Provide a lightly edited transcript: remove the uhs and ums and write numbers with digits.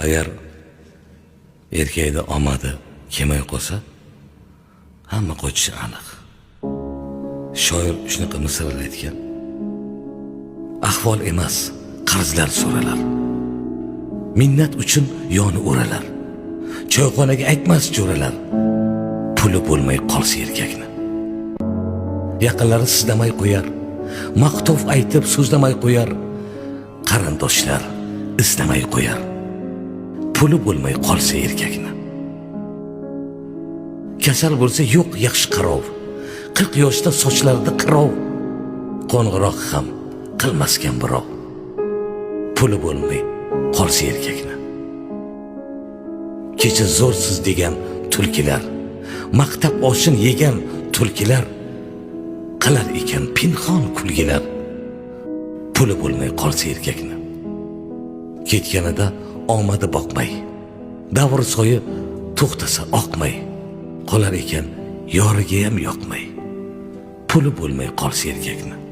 agar erkakda omadi kelmay qolsa, hamma qochishi aniq. Shoir shunaqa misollar aytgan. Ahvol emas, qarzlar so'ralar. Minnat uchun yoni o'ralar. Choyxonaga aytmas jo'ralar. Puli bo'lmay qolsa erkakni. Yaqinlari sizlamay qo'yar. Maqtov aytib so'zlamay qo'yar. Qarindoshlar islamay qo'yar. Puli bo'lmay qolsa erkakni. Kasal bo'lsa yo'q yaxshi qarov. 40 yoshda sochlarida qirov. Qo'ng'iroq ham qilmasgan birov. Puli bo'lmay qolsa erkakni. Kecha zo'rsiz degan tulkilar, maktab oshin yegan tulkilar qilar ekan pinhon kulgilar. Puli bo'lmay qolsa erkakni. Ketganida omadi boqmay, davr soyi to'xtasa oqmay, qolar ekan yoriga ham yoqmay. Puli bo'lmay qolsa erkakni.